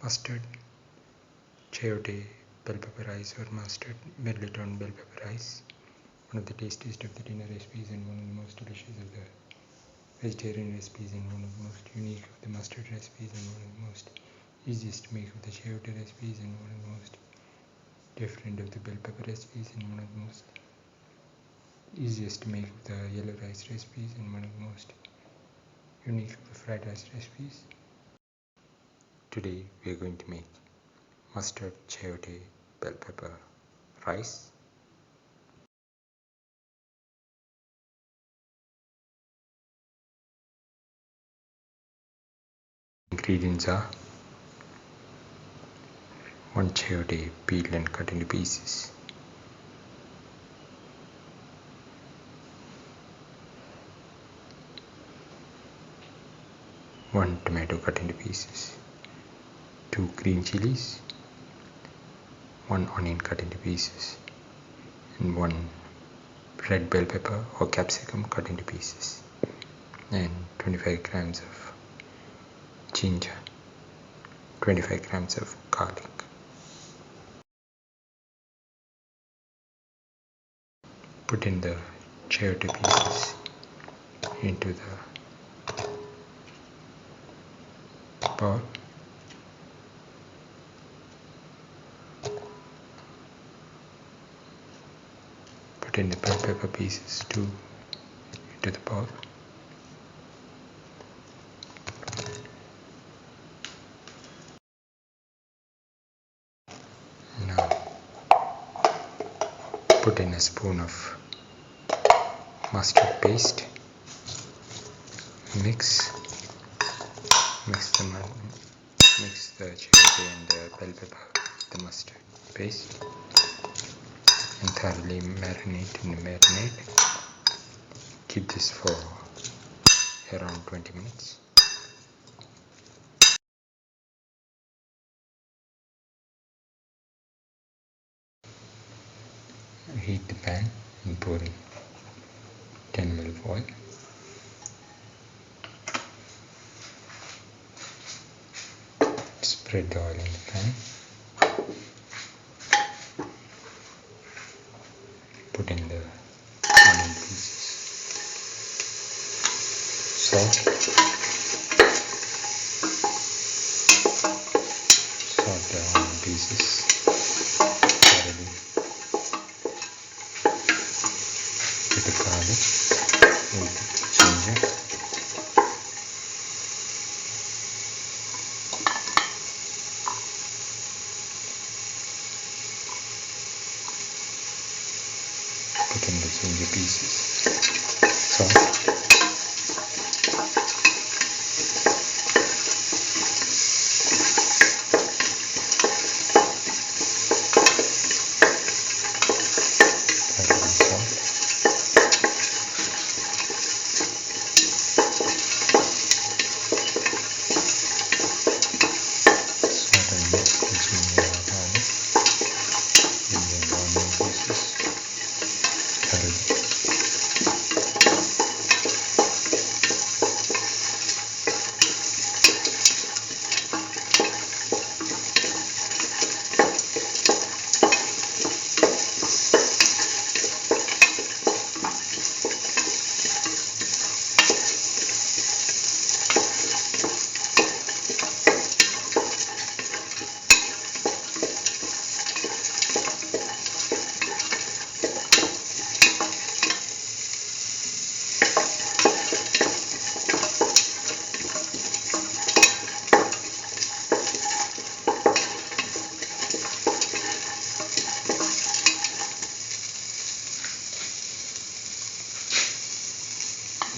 mustard chayote bell pepper rice or mustard Mirliton bell pepper rice. One of the tastiest of the dinner recipes and one of the most delicious of the vegetarian recipes and one of the most unique of the mustard recipes and one of the most easiest to make of the chayote recipes and one of the most different of the bell pepper recipes and one of the most easiest to make of the yellow rice recipes and one of the most unique of the fried rice recipes. Today we are going to make mustard chayote bell pepper rice. Ingredients are 1 chayote peeled and cut into pieces, 1 tomato cut into pieces, 2 green chilies, 1 onion cut into pieces, and 1 red bell pepper or capsicum cut into pieces, and 25 grams of ginger, 25 grams of garlic. Put in the chayote pieces into the bowl. Put in the bell pepper pieces too into the bowl. Now put in a spoon of mustard paste. Mix the chayote and the bell pepper, the mustard paste, and thoroughly marinate. Keep this for around 20 minutes. Heat the pan and pour in 10 ml of oil. Spread the oil in the pan. Put in the onion pieces. Salt the onion pieces thoroughly with the garlic, with the ginger. Put in the ginger pieces, salt,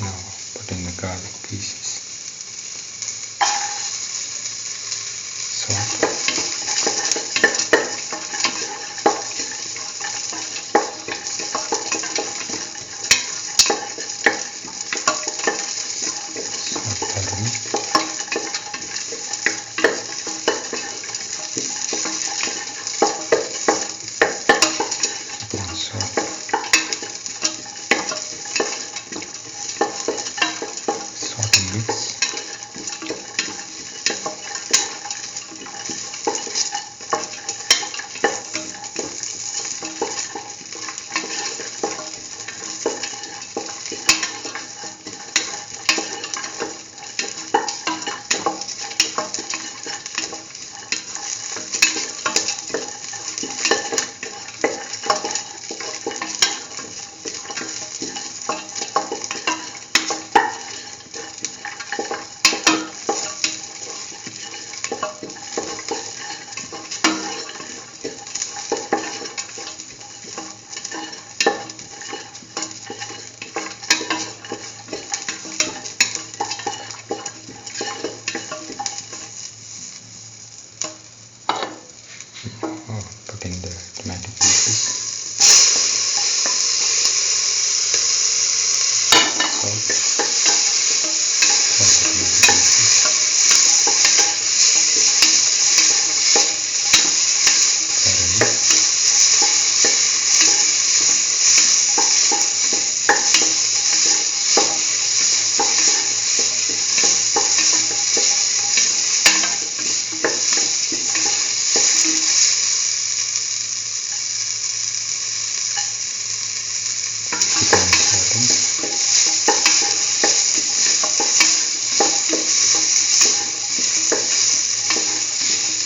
Now put in the garlic pieces, salt, thoroughly. Put in the salt, and mix.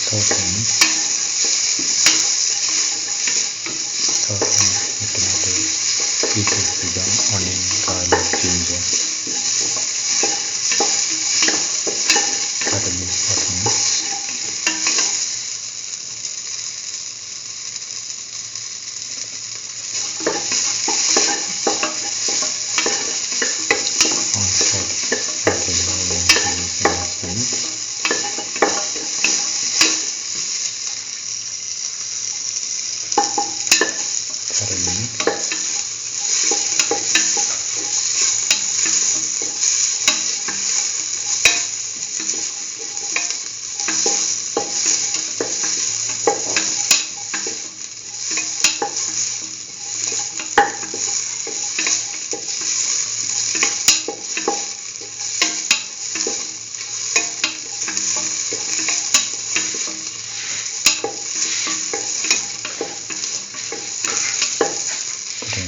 the tomato, pieces with onion, garlic, ginger, thoroughly sauteing.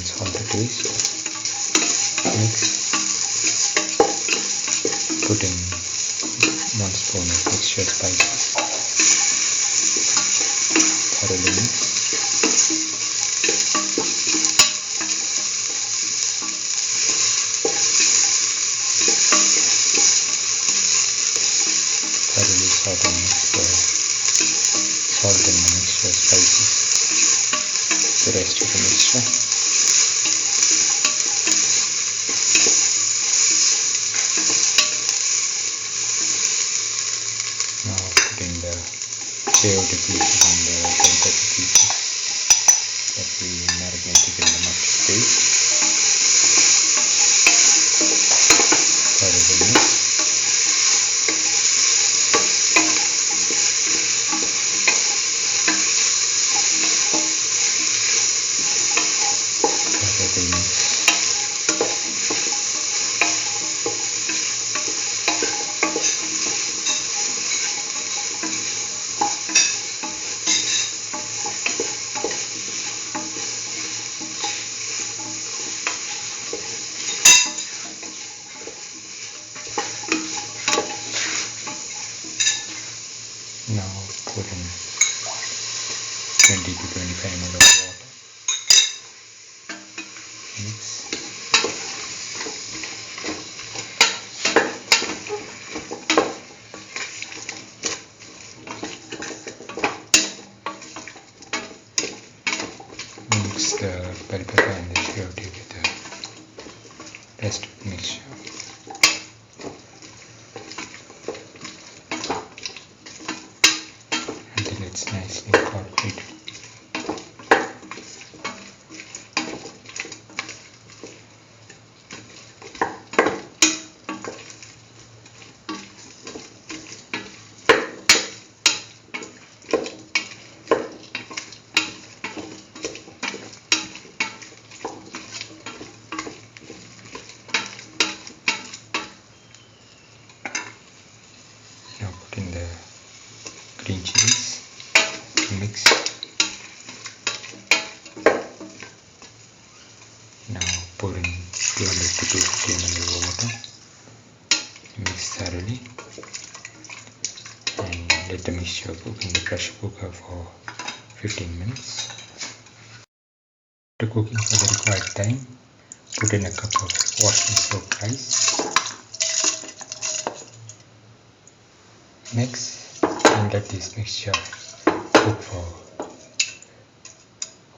Salt to taste. Mix. Put in 1 spoon of mixture spices. Thoroughly mix. Thoroughly saute and mix the salt and the mixture spices. The rest of the mixture. Now putting the chayote pieces and the bell pepper pieces that we marinated in the mustard paste. Thoroughly mix. Thoroughly mix. Now put in 20 to 25 ml of water. Mix. Mix the bell pepper and the chayote with the rest of the mixture. Until it's nicely incorporated. Now put in the green chilies, mix. Now pour in 200 to 250 ml of water, mix thoroughly and let the mixture cook in the pressure cooker for 15 minutes. After cooking for the required time, put in a cup of washed and soaked rice. Mix and let this mixture cook for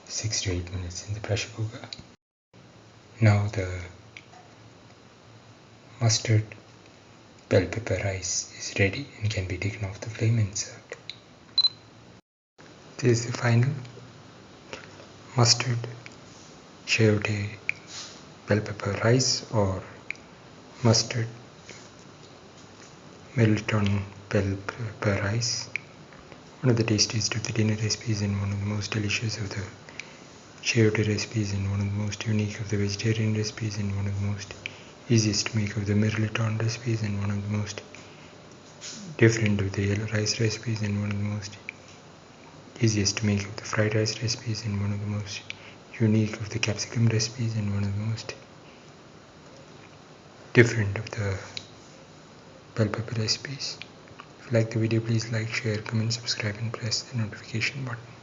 6 to 8 minutes in the pressure cooker. Now the mustard bell pepper rice is ready and can be taken off the flame and served. This is the final mustard chayote bell pepper rice or mustard Mirliton bell pepper rice. One of the tastiest of the dinner recipes and one of the most delicious of the Chayote recipes and one of the most unique of the vegetarian recipes and one of the most easiest to make of the Mirliton recipes and one of the most different of the yellow rice recipes and one of the most easiest to make of the fried rice recipes and one of the most unique of the capsicum recipes and one of the most different of the bell pepper recipes. If you like the video, please like, share, comment, subscribe and press the notification button.